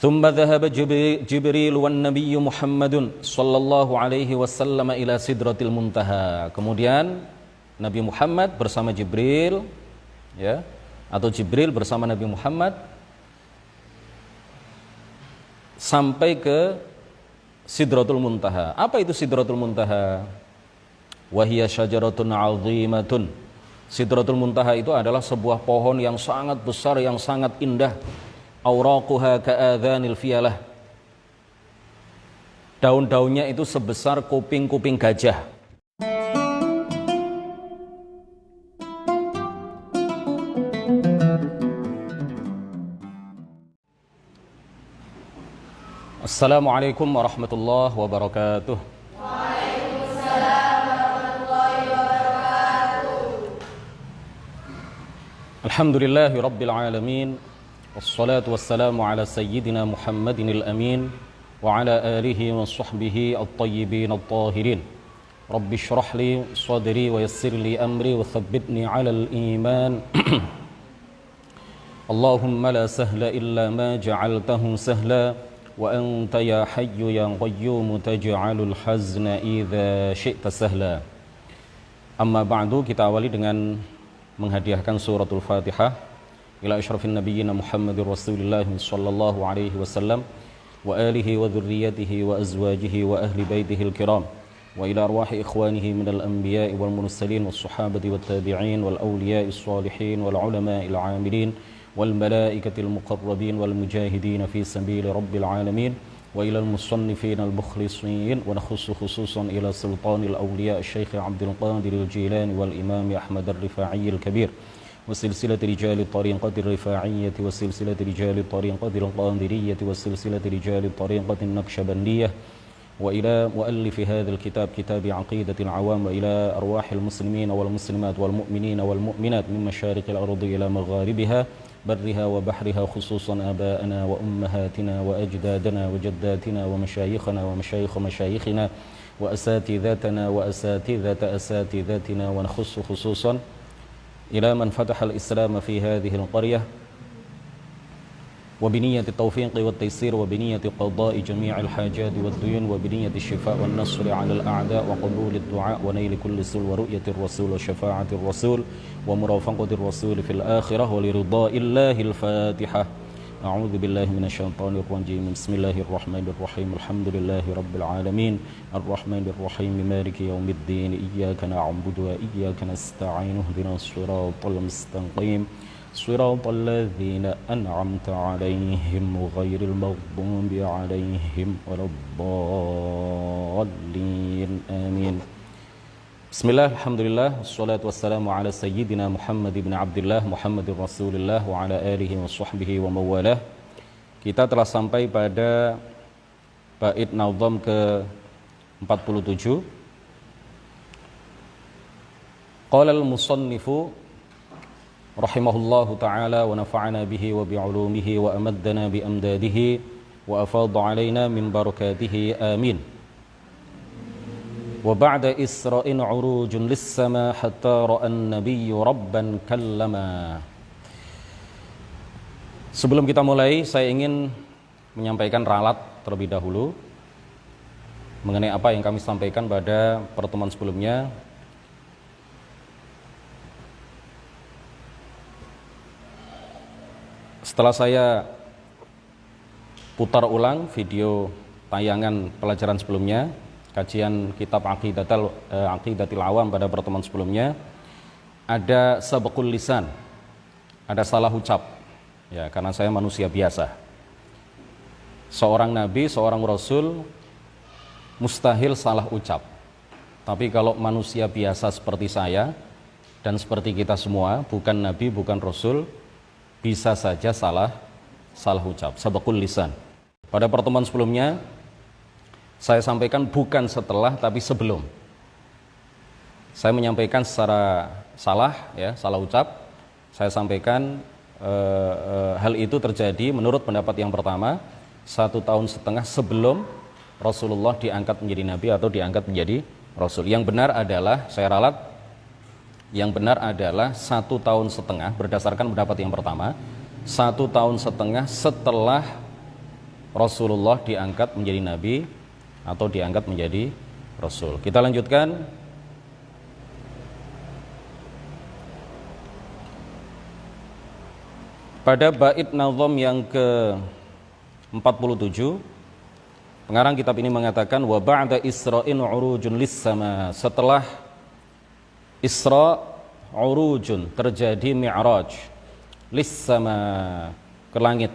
ثم ذهب جبريل والنبي محمد صلى الله عليه وسلم إلى سدرة المنتهى. Kemudian Nabi Muhammad bersama Jibril, ya, atau Jibril bersama Nabi Muhammad sampai ke Sidratul Muntaha. Apa itu Sidratul Muntaha? Wahiyya syajaratun 'azimatun. Sidratul Muntaha itu adalah sebuah pohon yang sangat besar, yang sangat indah. Awraquha ka'adhanil fiyalah. Daun-daunnya itu sebesar kuping-kuping gajah. Assalamualaikum warahmatullahi wabarakatuh. Waalaikumsalam warahmatullahi wabarakatuh. Alhamdulillahi rabbil alamin. Wassalatu wassalamu ala sayyidina Muhammadin al-amin wa ala alihi wa sahbihi at-tayyibin at-tahirin. Rabbi shrah li sadri wa yassir li amri wa thabbitni ala al-iman. Allahumma la sahla illa ma ja'altahu sahla wa anta ya hayyu ya qayyum taj'alul hazna idza syi'ta sahla. Amma ba'du, kita awali dengan menghadiahkan suratul Fatihah ila asyrafin nabiyyina Muhammadir Rasulillah sallallahu alaihi wasallam wa alihi wa dhurriyyatihi wa azwajihi wa ahli baitihi al-kiram wa ila arwahi ikhwanihi minal anbiya'i wal mursalin was sahabati wat tabi'in wal awliya'is salihin wal ulama'il 'amilin wal malaikatil muqarrabin wal mujahidin fi sabili rabbil alamin wa ila al-musannifin al-mukhlisin wa nakhussu khususan ila sultanil awliya' Syekh Abdul Qadir al-Jilani wal Imam Ahmad ar-Rifa'i al-Kabir وسلسلة رجال الطريقة الرفاعية وسلسلة رجال الطريقة القادرية وسلسلة رجال الطريقة النقشبندية وإلى مؤلف هذا الكتاب كتاب عقيدة العوام وإلى أرواح المسلمين والمسلمات والمؤمنين والمؤمنات من مشارق الأرض إلى مغاربها برها وبحرها خصوصا آباءنا وأمهاتنا وأجدادنا وجداتنا ومشايخنا ومشايخ مشايخنا وأساتذتنا وأساتذة أساتذتنا ونخص خصوصا إلى من فتح الإسلام في هذه القرية وبنية التوفيق والتيسير وبنية قضاء جميع الحاجات والديون وبنية الشفاء والنصر على الأعداء وقبول الدعاء ونيل كل سل ورؤية الرسول وشفاعة الرسول ومرافقة الرسول في الآخرة ولرضاء الله. الفاتحة. أعوذ بالله من الشيطان الرجيم. بسم الله الرحمن الرحيم. الحمد لله رب العالمين الرحمن الرحيم مالك يوم الدين إياك نعبد وإياك نستعين اهدنا الصراط المستقيم صراط الذين أنعمت عليهم غير المغضوب عليهم ولا الضالين آمين. Bismillah, alhamdulillah, wassalatu wassalamu ala sayyidina Muhammad ibn Abdullah Muhammadir Rasulillah wa ala alihi wa sahbihi wa mawalah. Kita telah sampai pada bait nazam ke 47. Qala al-musannifu rahimahullahu ta'ala wa nafa'ana bihi wa bi'ulumihi wa amaddana bi amdadihi wa afadha alaina min barakatihi amin. وبعد إسراء عروج للسماء حتى رأى النبي ربا كلما. Sebelum kita mulai, saya ingin menyampaikan ralat terlebih dahulu mengenai apa yang kami sampaikan pada pertemuan sebelumnya. Setelah saya putar ulang video tayangan pelajaran sebelumnya, kajian kitab Aqidatil Awam pada pertemuan sebelumnya, ada sabqul lisan, ada salah ucap, ya, karena saya manusia biasa. Seorang nabi, seorang rasul mustahil salah ucap. Tapi kalau manusia biasa seperti saya dan seperti kita semua, bukan nabi, bukan rasul, bisa saja salah ucap, sabqul lisan. Pada pertemuan sebelumnya saya sampaikan bukan setelah tapi sebelum. Saya menyampaikan secara salah, ya, salah ucap. Saya sampaikan hal itu terjadi menurut pendapat yang pertama 1,5 tahun sebelum Rasulullah diangkat menjadi nabi atau diangkat menjadi rasul. Yang benar adalah, saya ralat, yang benar adalah 1,5 tahun berdasarkan pendapat yang pertama, 1,5 tahun setelah Rasulullah diangkat menjadi nabi atau diangkat menjadi rasul. Kita lanjutkan. Pada bait nazam yang ke-47, pengarang kitab ini mengatakan wa ba'da Isra'in urujun lis-sama. Setelah Isra, urujun, terjadi mi'raj lis-sama, ke langit,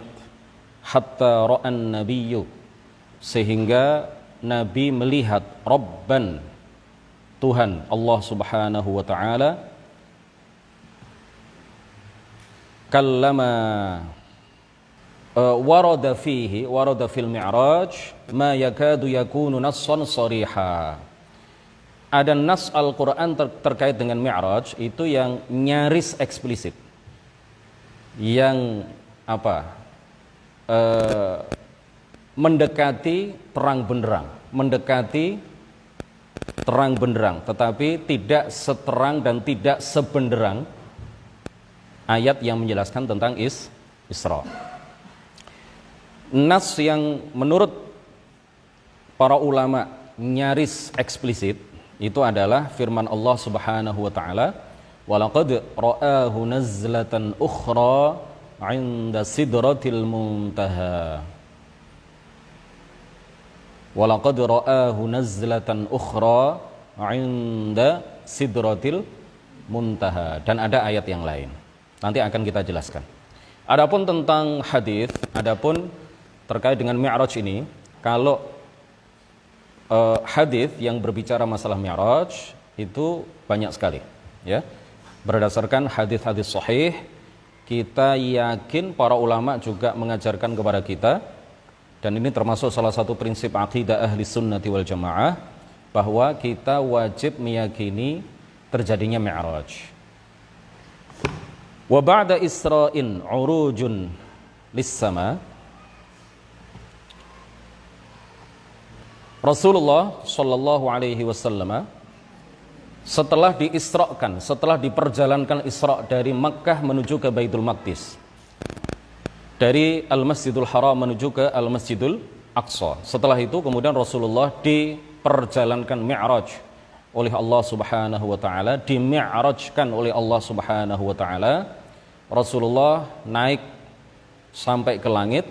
hatta ra'an nabiyyu, sehingga Nabi melihat Rabban, Tuhan Allah Subhanahu wa taala, kallama warada fil mi'raj ma yakadu yakunu nassan shariha. Ada nas Al-Qur'an terkait dengan mi'raj itu yang nyaris eksplisit, yang mendekati terang benderang, tetapi tidak seterang dan tidak sebenderang ayat yang menjelaskan tentang Isra. Nas yang menurut para ulama nyaris eksplisit itu adalah firman Allah Subhanahu wa taala, walaqad ra'ahu nazlatan ukhra 'inda sidratil muntaha. Walaqad ra'ahu nazlatan ukhra 'inda sidratil muntaha. Dan ada ayat yang lain. Nanti akan kita jelaskan. Adapun tentang hadis, adapun terkait dengan mi'raj ini, kalau hadis yang berbicara masalah mi'raj itu banyak sekali, ya. Berdasarkan hadis-hadis sahih, kita yakin para ulama juga mengajarkan kepada kita, dan ini termasuk salah satu prinsip akidah ahli sunnati wal jamaah, bahwa kita wajib meyakini terjadinya mi'raj. Wa ba'da Isra'in urujun lis-sama. Rasulullah sallallahu alaihi wasallam setelah diisrakan, setelah diperjalankan Isra dari Makkah menuju ke Baitul Maqdis, dari Al-Masjidul Haram menuju ke Al-Masjidul Aqsa. Setelah itu kemudian Rasulullah diperjalankan mi'raj oleh Allah Subhanahu wa taala, dimi'rajkan oleh Allah Subhanahu wa taala. Rasulullah naik sampai ke langit,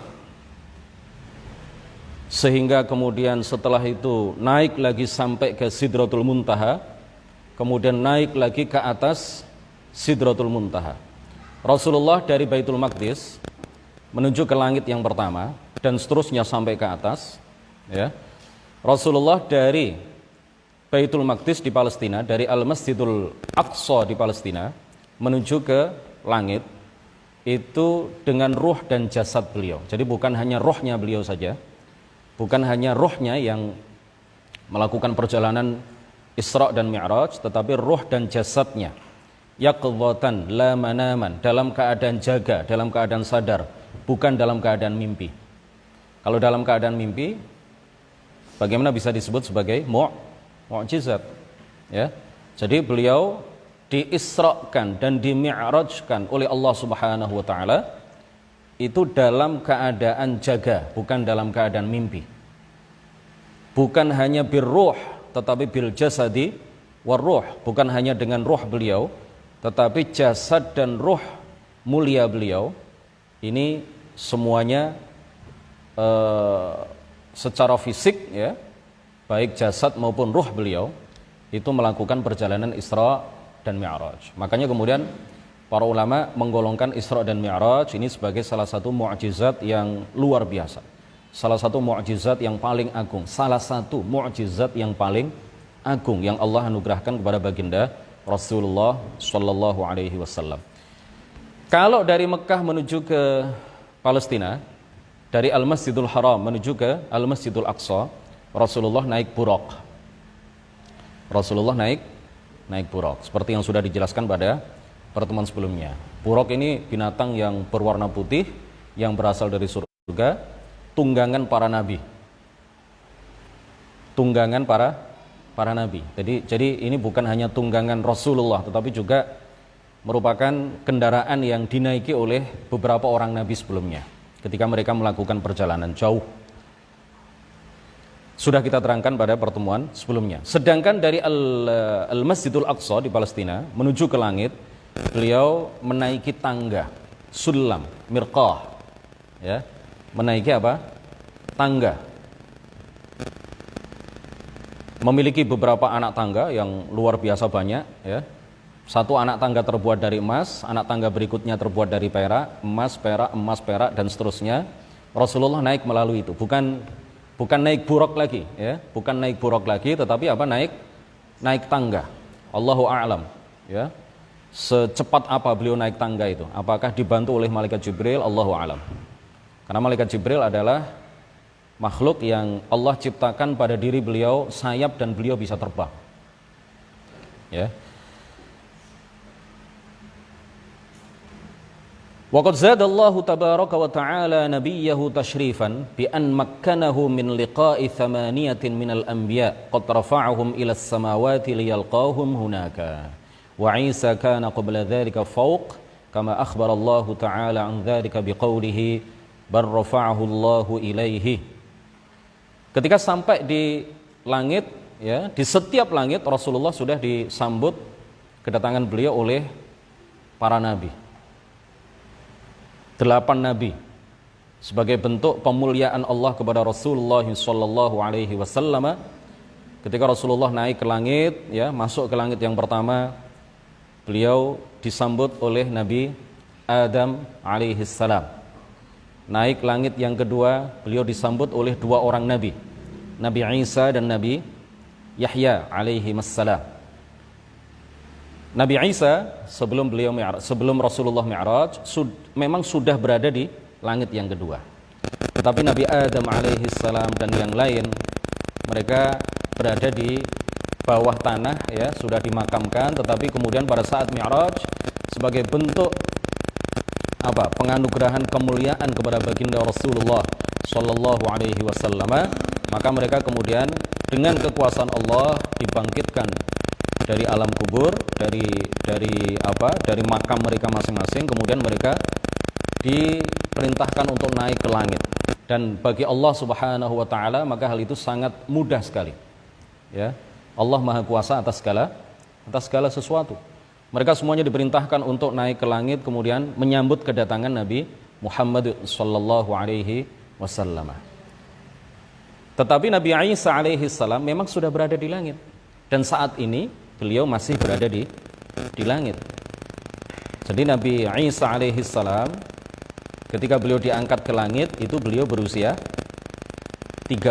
sehingga kemudian setelah itu naik lagi sampai ke Sidratul Muntaha, kemudian naik lagi ke atas Sidratul Muntaha. Rasulullah dari Baitul Maqdis menuju ke langit yang pertama dan seterusnya sampai ke atas, ya. Rasulullah dari Baitul Maqdis di Palestina, dari Al-Masjidul Aqsa di Palestina menuju ke langit itu dengan ruh dan jasad beliau. Jadi bukan hanya rohnya beliau saja, bukan hanya rohnya yang melakukan perjalanan Isra dan Mi'raj, tetapi ruh dan jasadnya yaqdhatan la manaman, dalam keadaan jaga, dalam keadaan sadar, bukan dalam keadaan mimpi. Kalau dalam keadaan mimpi, bagaimana bisa disebut sebagai mu'jizat, ya. Jadi beliau diisrakan dan dimi'rajkan oleh Allah Subhanahu wa taala itu dalam keadaan jaga, bukan dalam keadaan mimpi. Bukan hanya birruh, tetapi bil jasadi warruh, bukan hanya dengan ruh beliau, tetapi jasad dan ruh mulia beliau ini semuanya secara fisik, ya, baik jasad maupun ruh beliau itu melakukan perjalanan Isra dan Mi'raj. Makanya kemudian para ulama menggolongkan Isra dan Mi'raj ini sebagai salah satu mukjizat yang luar biasa, salah satu mukjizat yang paling agung, salah satu mukjizat yang paling agung yang Allah anugerahkan kepada baginda Rasulullah Shallallahu Alaihi Wasallam. Kalau dari Mekah menuju ke Palestina, dari Al-Masjidul Haram menuju ke Al-Masjidul Aqsa, Rasulullah naik buraq. Rasulullah naik buraq, seperti yang sudah dijelaskan pada pertemuan sebelumnya. Buraq ini binatang yang berwarna putih yang berasal dari surga, tunggangan para nabi. Tunggangan para nabi. Jadi ini bukan hanya tunggangan Rasulullah, tetapi juga merupakan kendaraan yang dinaiki oleh beberapa orang nabi sebelumnya. ketika mereka melakukan perjalanan jauh. Sudah kita terangkan pada pertemuan sebelumnya. Sedangkan dari Al-Masjidul Aqsa di Palestina menuju ke langit, beliau menaiki tangga, sulam, mirqah. Ya, menaiki apa? Tangga. Memiliki beberapa anak tangga yang luar biasa banyak, ya. Satu anak tangga terbuat dari emas, anak tangga berikutnya terbuat dari perak, emas, perak, dan seterusnya. Rasulullah naik melalui itu, bukan naik buruk lagi, ya, bukan naik buruk lagi, tetapi apa? Naik tangga. Allahu a'lam, ya. Secepat apa beliau naik tangga itu? Apakah dibantu oleh malaikat Jibril? Allahu a'lam. Karena malaikat Jibril adalah makhluk yang Allah ciptakan pada diri beliau sayap dan beliau bisa terbang. Ya. Waqad zadallahu tabaraka wa ta'ala nabiyyahu tashrifan bi an makkanahu min liqa'i thamaniyatin minal anbiya qad rafa'ahum ila as-samawati liyalqahum hunaka wa Isa kana qabla dhalika fawq kama akhbara Allah ta'ala an dhalika biqaulihi bar rafa'ahu Allahu ilaihi. Ketika sampai di langit, ya, di setiap langit Rasulullah sudah disambut kedatangan beliau oleh para nabi. 8 nabi sebagai bentuk pemuliaan Allah kepada Rasulullah sallallahu alaihi wasallam. Ketika Rasulullah naik ke langit, ya, masuk ke langit yang pertama, beliau disambut oleh Nabi Adam alaihi salam. Naik langit yang kedua, beliau disambut oleh 2 orang nabi, Nabi Isa dan Nabi Yahya alaihi wassalam. Nabi Isa sebelum Rasulullah Mi'raj memang sudah berada di langit yang kedua. Tetapi Nabi Adam alaihi salam dan yang lain, mereka berada di bawah tanah, ya, sudah dimakamkan, tetapi kemudian pada saat Mi'raj sebagai bentuk apa? Penganugerahan kemuliaan kepada baginda Rasulullah sallallahu alaihi wasallam, maka mereka kemudian dengan kekuasaan Allah dibangkitkan dari alam kubur, dari makam mereka masing-masing, kemudian mereka diperintahkan untuk naik ke langit. Dan bagi Allah Subhanahu wa taala maka hal itu sangat mudah sekali. Ya. Allah Maha Kuasa atas segala sesuatu. Mereka semuanya diperintahkan untuk naik ke langit kemudian menyambut kedatangan Nabi Muhammad sallallahu alaihi wasallam. Tetapi Nabi Isa alaihi salam memang sudah berada di langit. Dan saat ini beliau masih berada di langit. Jadi Nabi Isa alaihi salam ketika beliau diangkat ke langit itu beliau berusia 33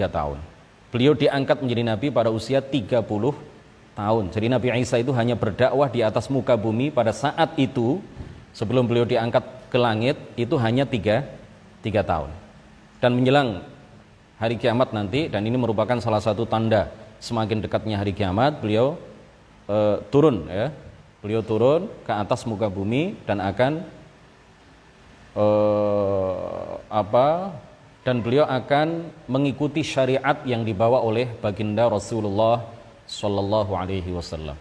tahun. Beliau diangkat menjadi nabi pada usia 30 tahun. Jadi Nabi Isa itu hanya berdakwah di atas muka bumi pada saat itu, sebelum beliau diangkat ke langit itu hanya 3 tahun. Dan menjelang hari kiamat nanti, dan ini merupakan salah satu tanda semakin dekatnya hari kiamat, beliau turun, ya. Beliau turun ke atas muka bumi dan akan dan beliau akan mengikuti syariat yang dibawa oleh baginda Rasulullah sallallahu alaihi wasallam.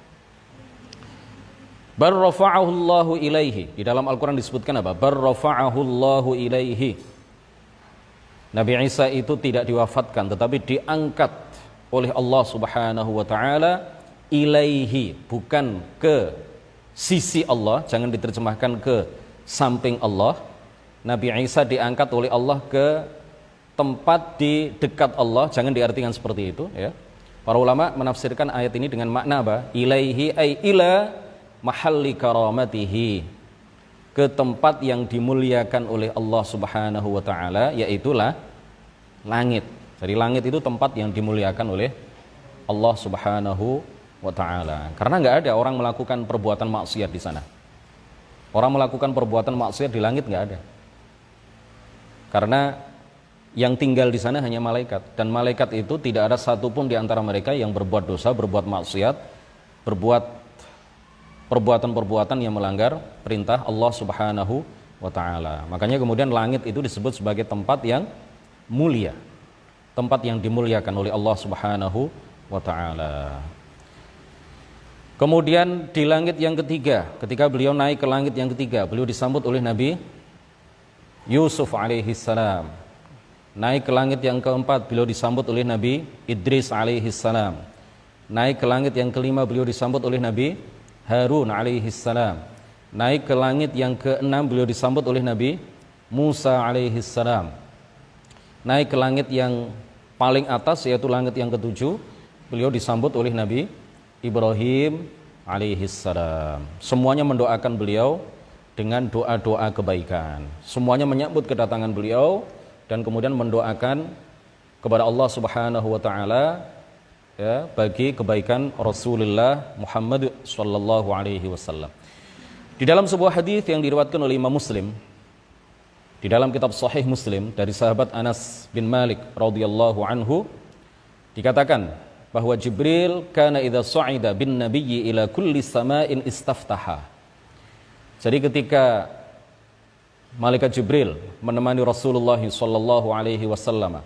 Bar rafa'ahu Allahu ilaihi. Di dalam Al-Qur'an disebutkan apa? Bar rafa'ahu Allahu ilaihi. Nabi Isa itu tidak diwafatkan tetapi diangkat oleh Allah Subhanahu wa taala ilaihi, bukan ke sisi Allah, jangan diterjemahkan ke samping Allah. Nabi Isa diangkat oleh Allah ke tempat di dekat Allah, jangan diartikan seperti itu, ya. Para ulama menafsirkan ayat ini dengan makna apa? Ilaihi ay ila mahalli karamatihi, ke tempat yang dimuliakan oleh Allah Subhanahu wa taala, yaitulah langit. Jadi langit itu tempat yang dimuliakan oleh Allah Subhanahu wa ta'ala. Karena nggak ada orang melakukan perbuatan maksiat di sana. Orang melakukan perbuatan maksiat di langit nggak ada. Karena yang tinggal di sana hanya malaikat, dan malaikat itu tidak ada satupun di antara mereka yang berbuat dosa, berbuat maksiat, berbuat perbuatan-perbuatan yang melanggar perintah Allah Subhanahu wa ta'ala. Makanya kemudian langit itu disebut sebagai tempat yang mulia, tempat yang dimuliakan oleh Allah Subhanahu wa ta'ala. Kemudian di langit yang ketiga, ketika beliau naik ke langit yang ketiga, beliau disambut oleh Nabi Yusuf alaihi salam. Naik ke langit yang keempat, beliau disambut oleh Nabi Idris alaihi salam. Naik ke langit yang kelima, beliau disambut oleh Nabi Harun alaihi salam. Naik ke langit yang keenam, beliau disambut oleh Nabi Musa alaihi salam. Naik ke langit yang paling atas, yaitu langit yang ketujuh, beliau disambut oleh Nabi Ibrahim alaihi salam. Semuanya mendoakan beliau dengan doa-doa kebaikan. Semuanya menyambut kedatangan beliau dan kemudian mendoakan kepada Allah Subhanahu wa taala ya bagi kebaikan Rasulullah Muhammad sallallahu alaihi wasallam. Di dalam sebuah hadis yang diriwayatkan oleh Imam Muslim di dalam kitab Sahih Muslim dari sahabat Anas bin Malik radhiyallahu anhu dikatakan bahwa Jibril kana idza sa'ida bin nabiyyi ila kulli sama'in istaftaha. Jadi ketika Malaikat Jibril menemani Rasulullah sallallahu alaihi wasallam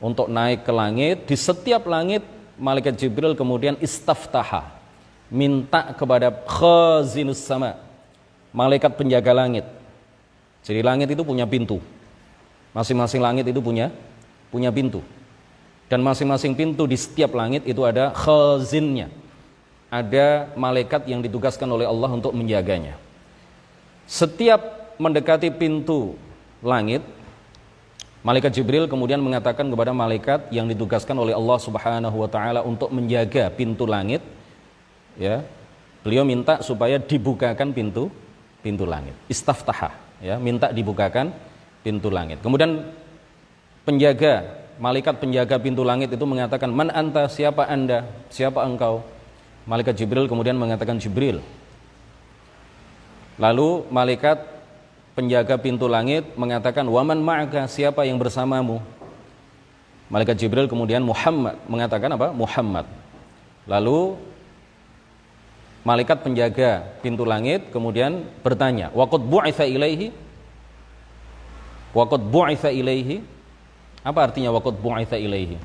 untuk naik ke langit, di setiap langit Malaikat Jibril kemudian istaftaha, minta kepada khazinus sama, malaikat penjaga langit. Jadi langit itu punya pintu. Masing-masing langit itu punya pintu. Dan masing-masing pintu di setiap langit itu ada khazinnya. Ada malaikat yang ditugaskan oleh Allah untuk menjaganya. Setiap mendekati pintu langit, Malaikat Jibril kemudian mengatakan kepada malaikat yang ditugaskan oleh Allah Subhanahu wa taala untuk menjaga pintu langit, ya. Beliau minta supaya dibukakan pintu langit. Istaftaha, ya, minta dibukakan pintu langit. Kemudian malaikat penjaga pintu langit itu mengatakan, "Man anta? Siapa Anda? Siapa engkau?" Malaikat Jibril kemudian mengatakan, "Jibril." Lalu malaikat penjaga pintu langit mengatakan, "Waman ma'aka?" Siapa yang bersamamu? Malaikat Jibril kemudian mengatakan apa? Muhammad. Lalu malaikat penjaga pintu langit kemudian bertanya, "Waqad bu'itsa ilaihi?" Waqad bu'itsa ilaihi? Apa artinya waqad bu'itsa ilaihi?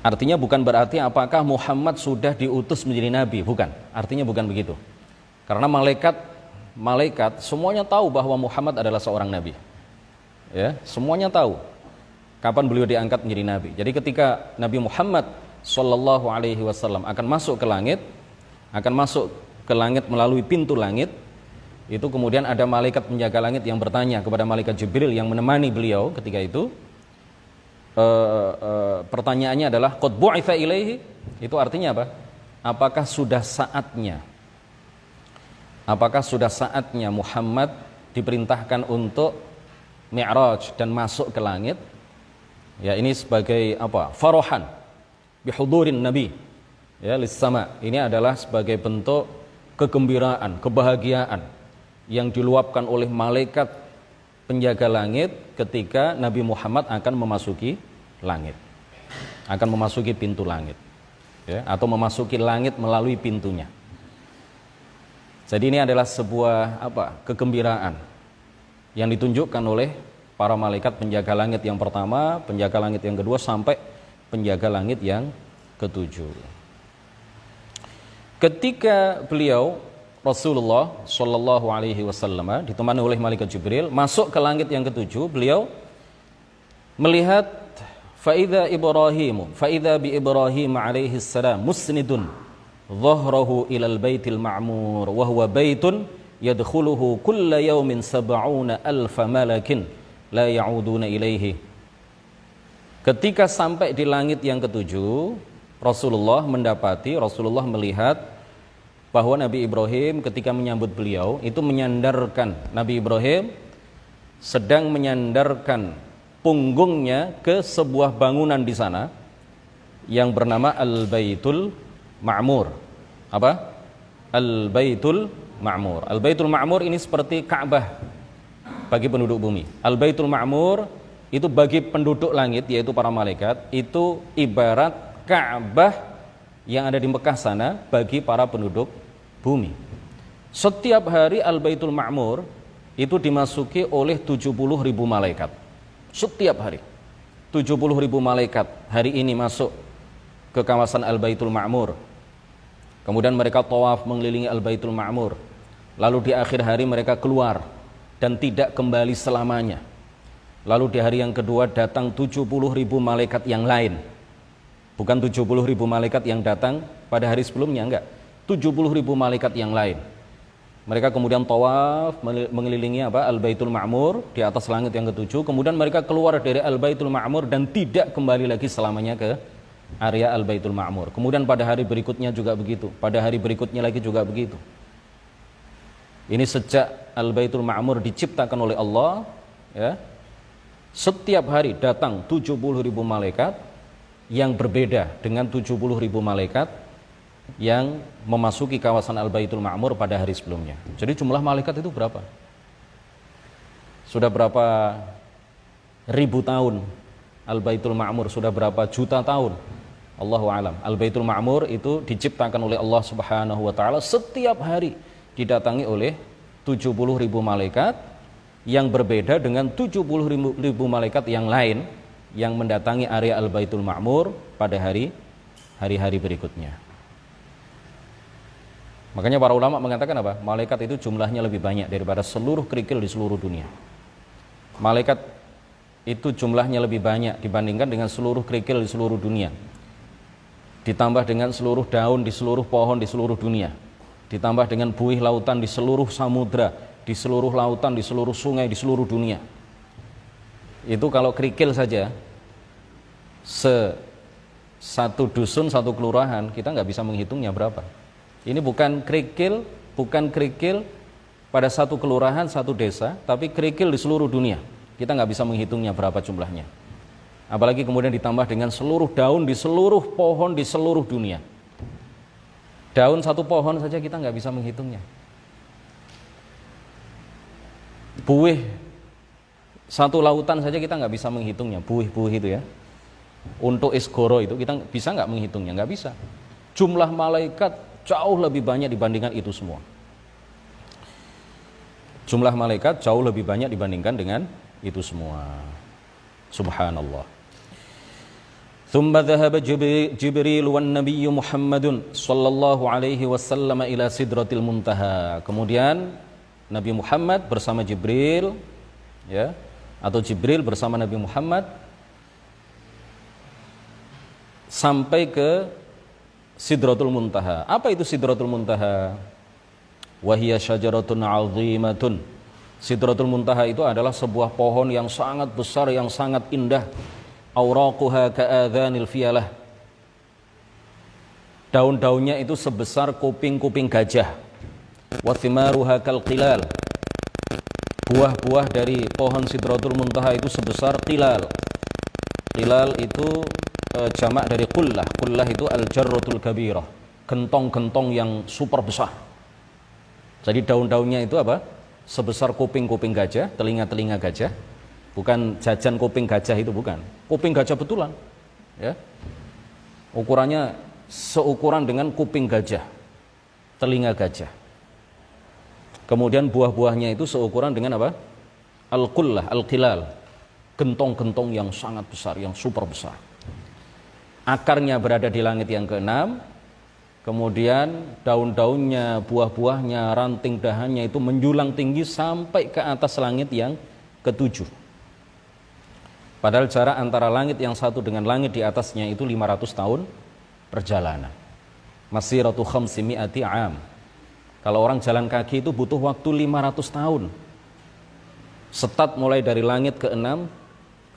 Artinya bukan berarti apakah Muhammad sudah diutus menjadi nabi, bukan. Artinya bukan begitu. Karena malaikat semuanya tahu bahwa Muhammad adalah seorang nabi. Ya, semuanya tahu kapan beliau diangkat menjadi nabi. Jadi ketika Nabi Muhammad sallallahu alaihi wasallam akan masuk ke langit melalui pintu langit, itu kemudian ada malaikat penjaga langit yang bertanya kepada malaikat Jibril yang menemani beliau ketika itu. Pertanyaannya adalah qad bu'itsa ilaihi, itu artinya apa? Apakah sudah saatnya Muhammad diperintahkan untuk mi'raj dan masuk ke langit? Ya, ini sebagai apa? Farahan bihudurin nabi ya lis-sama. Ini adalah sebagai bentuk kegembiraan, kebahagiaan yang diluapkan oleh malaikat penjaga langit ketika Nabi Muhammad akan memasuki langit. Akan memasuki pintu langit. Ya, atau memasuki langit melalui pintunya. Jadi ini adalah sebuah kegembiraan yang ditunjukkan oleh para malaikat penjaga langit yang pertama, penjaga langit yang kedua, sampai penjaga langit yang ketujuh. Ketika beliau Rasulullah Shallallahu Alaihi Wasallam ditemani oleh malaikat Jibril masuk ke langit yang ketujuh, beliau melihat faida bi Ibrahim alaihi salam musnidun dhahrahu ilal baitil ma'mur wa huwa baitun yadkhuluhu kulla yawmin 70,000 malakin la ya'uduna ilaihi. Ketika sampai di langit yang ketujuh, Rasulullah melihat bahwa Nabi Ibrahim ketika menyambut beliau itu Nabi Ibrahim sedang menyandarkan punggungnya ke sebuah bangunan di sana yang bernama Al-Baitul Ma'mur. Apa? Al-Baitul Ma'mur. Al-Baitul Ma'mur ini seperti Ka'bah bagi penduduk bumi. Al-Baitul Ma'mur itu bagi penduduk langit, yaitu para malaikat, itu ibarat Ka'bah yang ada di Mekah sana bagi para penduduk bumi. Setiap hari Al-Baitul Ma'mur itu dimasuki oleh 70.000 malaikat. Setiap hari 70.000 malaikat hari ini masuk ke kawasan Al-Baitul Ma'mur. Kemudian mereka tawaf mengelilingi Al-Baitul Ma'mur. Lalu di akhir hari mereka keluar dan tidak kembali selamanya. Lalu di hari yang kedua datang 70.000 malaikat yang lain. Bukan 70.000 malaikat yang datang pada hari sebelumnya, enggak. 70.000 malaikat yang lain. Mereka kemudian tawaf mengelilingi Al-Baitul Ma'mur di atas langit yang ketujuh. Kemudian mereka keluar dari Al-Baitul Ma'mur dan tidak kembali lagi selamanya ke area Al-Baitul Ma'mur. Kemudian pada hari berikutnya juga begitu. Pada hari berikutnya lagi juga begitu. Ini sejak Al-Baitul Ma'mur diciptakan oleh Allah, ya. Setiap hari datang 70.000 malaikat yang berbeda dengan 70.000 malaikat yang memasuki kawasan Al-Baitul Ma'mur pada hari sebelumnya. Jadi jumlah malaikat itu berapa? Sudah berapa ribu tahun Al-Baitul Ma'mur? Sudah berapa juta tahun? Allahu a'lam. Al-Baitul Ma'mur itu diciptakan oleh Allah Subhanahu wa taala, setiap hari didatangi oleh 70.000 malaikat yang berbeda dengan 70.000 malaikat yang lain yang mendatangi area Al-Baitul Ma'mur pada hari-hari berikutnya. Makanya para ulama mengatakan apa? Malaikat itu jumlahnya lebih banyak daripada seluruh kerikil di seluruh dunia. Malaikat itu jumlahnya lebih banyak dibandingkan dengan seluruh kerikil di seluruh dunia. Ditambah dengan seluruh daun di seluruh pohon di seluruh dunia. Ditambah dengan buih lautan di seluruh samudra, di seluruh lautan, di seluruh sungai, di seluruh dunia. Itu kalau kerikil saja, satu dusun, satu kelurahan, kita nggak bisa menghitungnya berapa. Ini bukan kerikil pada satu kelurahan, satu desa, tapi kerikil di seluruh dunia. Kita nggak bisa menghitungnya berapa jumlahnya. Apalagi kemudian ditambah dengan seluruh daun di seluruh pohon di seluruh dunia. Daun satu pohon saja kita nggak bisa menghitungnya. Buih satu lautan saja kita nggak bisa menghitungnya. Buih-buih itu ya. Untuk isgoro itu kita bisa nggak menghitungnya? Nggak bisa. Jumlah malaikat jauh lebih banyak dibandingkan itu semua. Jumlah malaikat jauh lebih banyak dibandingkan dengan itu semua. Subhanallah. Thumma dhahaba Jibril wan Nabiy Muhammadun sallallahu alaihi wasallam ila Sidratil Muntaha. Kemudian Nabi Muhammad bersama Jibril, ya, atau Jibril bersama Nabi Muhammad sampai ke Sidratul Muntaha. Apa itu Sidratul Muntaha? Wahiyya syajaratun 'azimatun. Sidratul Muntaha itu adalah sebuah pohon yang sangat besar, yang sangat indah. Awraquha ka'adhanil fiyalah. Daun-daunnya itu sebesar kuping-kuping gajah. Wa thimaruha kalqilal. Buah-buah dari pohon Sidratul Muntaha itu sebesar qilal. Qilal itu jamak dari qullah. Qullah itu al-jarratul kabirah, gentong-gentong yang super besar. Jadi daun-daunnya itu apa? Sebesar kuping-kuping gajah, telinga-telinga gajah. Bukan jajan kuping gajah itu, bukan. Kuping gajah betulan, ya. Ukurannya seukuran dengan kuping gajah, telinga gajah. Kemudian buah-buahnya itu seukuran dengan apa? Al-qullah, al-qilal, gentong-gentong yang sangat besar, yang super besar. Akarnya berada di langit yang keenam, kemudian daun-daunnya, buah-buahnya, ranting dahannya itu menjulang tinggi sampai ke atas langit yang ketujuh. Padahal jarak antara langit yang satu dengan langit di atasnya itu 500 tahun perjalanan. Masiratu khamsimi'ati am. Kalau orang jalan kaki itu butuh waktu 500 tahun. Start mulai dari langit ke-6,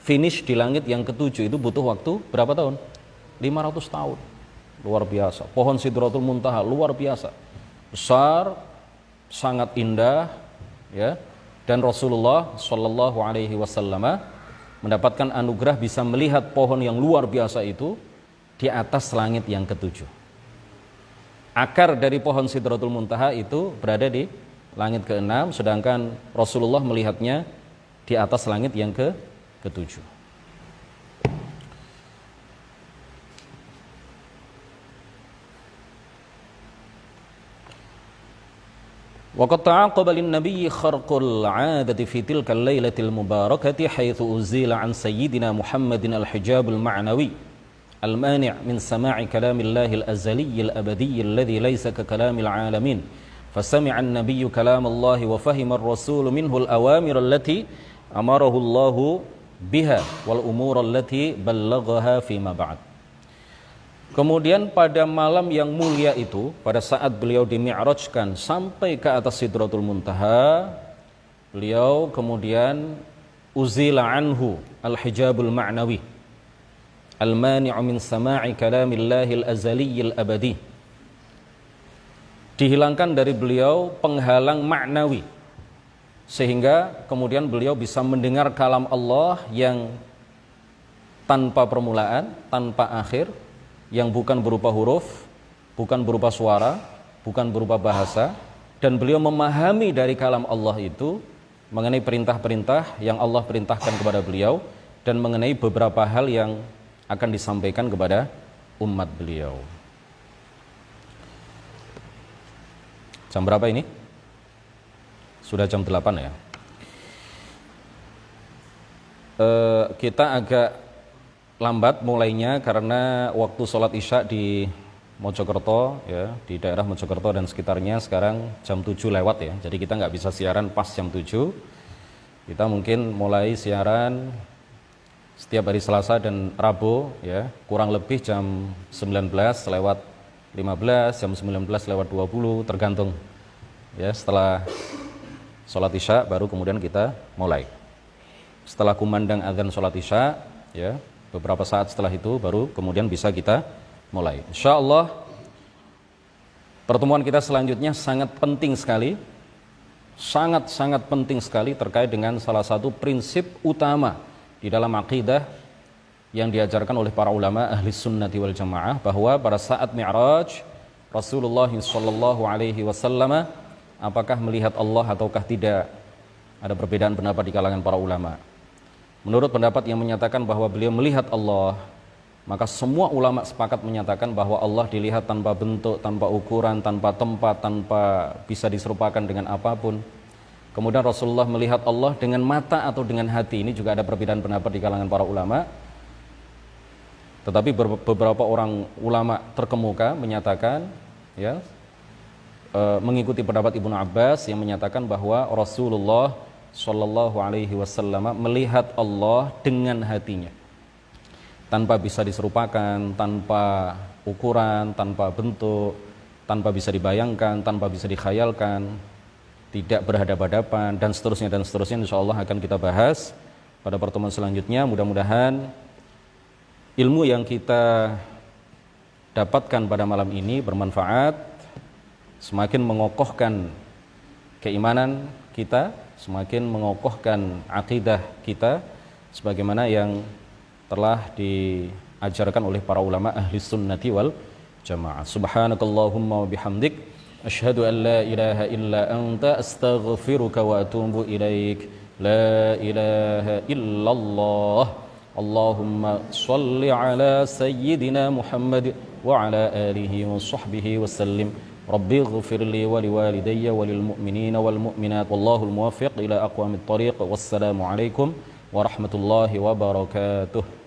finish di langit yang ke-7 itu butuh waktu berapa tahun? 500 tahun. Luar biasa. Pohon Sidratul Muntaha luar biasa. Besar, sangat indah, ya. Dan Rasulullah sallallahu alaihi wasallam mendapatkan anugerah bisa melihat pohon yang luar biasa itu di atas langit yang ke-7. Akar dari pohon Sidratul Muntaha itu berada di langit ke-6, sedangkan Rasulullah melihatnya di atas langit yang ke-7. وقد تعاقب للنبي خرق العادة في تلك الليلة المباركة حيث أزيل عن سيدنا محمد الحجاب المعنوي المانع من سماع كلام الله الأزلي الأبدي الذي ليس ككلام العالمين Fasami'a an-nabiyyu kalamallahi wa fahima ar-rasulu minhu al-awamir allati amarahu Allahu biha wal umur allati ballaghaha fima ba'd. Kemudian pada malam yang mulia itu, pada saat beliau dimi'rajkan sampai ke atas Sidratul Muntaha, beliau kemudian uzila anhu al-hijabul ma'nawi al-mani'u min sama'i kalamillahil azaliyil abadi. Dihilangkan dari beliau penghalang maknawi, sehingga kemudian beliau bisa mendengar kalam Allah yang tanpa permulaan, tanpa akhir, yang bukan berupa huruf, bukan berupa suara, bukan berupa bahasa, dan beliau memahami dari kalam Allah itu mengenai perintah-perintah yang Allah perintahkan kepada beliau dan mengenai beberapa hal yang akan disampaikan kepada umat beliau. Jam berapa ini? Sudah jam 8 ya. Kita agak lambat mulainya karena waktu sholat isya di Mojokerto ya, di daerah Mojokerto dan sekitarnya sekarang jam 7 lewat ya. Jadi kita nggak bisa siaran pas jam 7. Kita mungkin mulai siaran setiap hari Selasa dan Rabu ya, kurang lebih jam 19 lewat 15, jam 19 lewat 20, tergantung ya. Setelah sholat isya baru kemudian kita mulai. Setelah kumandang azan sholat isya ya, beberapa saat setelah itu baru kemudian bisa kita mulai. Insyaallah pertemuan kita selanjutnya sangat penting sekali, sangat penting sekali terkait dengan salah satu prinsip utama di dalam akidah yang diajarkan oleh para ulama ahli sunnati wal jamaah, bahwa pada saat Mi'raj Rasulullah sallallahu alaihi wasallam apakah melihat Allah ataukah tidak. Ada perbedaan pendapat di kalangan para ulama. Menurut pendapat yang menyatakan bahwa beliau melihat Allah, maka semua ulama sepakat menyatakan bahwa Allah dilihat tanpa bentuk, tanpa ukuran, tanpa tempat, tanpa bisa diserupakan dengan apapun. Kemudian Rasulullah melihat Allah dengan mata atau dengan hati. Ini juga ada perbedaan pendapat di kalangan para ulama. Tetapi beberapa orang ulama terkemuka menyatakan ya, mengikuti pendapat Ibnu Abbas yang menyatakan bahwa Rasulullah Shallallahu alaihi wasallam melihat Allah dengan hatinya, tanpa bisa diserupakan, tanpa ukuran, tanpa bentuk, tanpa bisa dibayangkan, tanpa bisa dikhayalkan, tidak berhadapan-hadapan, dan seterusnya. Insyaallah akan kita bahas pada pertemuan selanjutnya. Mudah-mudahan ilmu yang kita dapatkan pada malam ini bermanfaat, semakin mengokohkan keimanan kita, semakin mengokohkan akidah kita sebagaimana yang telah diajarkan oleh para ulama ahli sunnati wal jamaah. Subhanakallahumma wa bihamdik, asyhadu an la ilaha illa anta, astaghfiruka wa atubu ilaik. La ilaha illallah. Allahumma shalli ala sayyidina Muhammad wa ala alihi wa sahbihi wa sallim. Rabbi ighfir li wa liwalidayya wa lil mu'minina wal mu'minat wallahul muwaffiq ila aqwamit thariq. Wassalamu alaikum warahmatullahi wabarakatuh.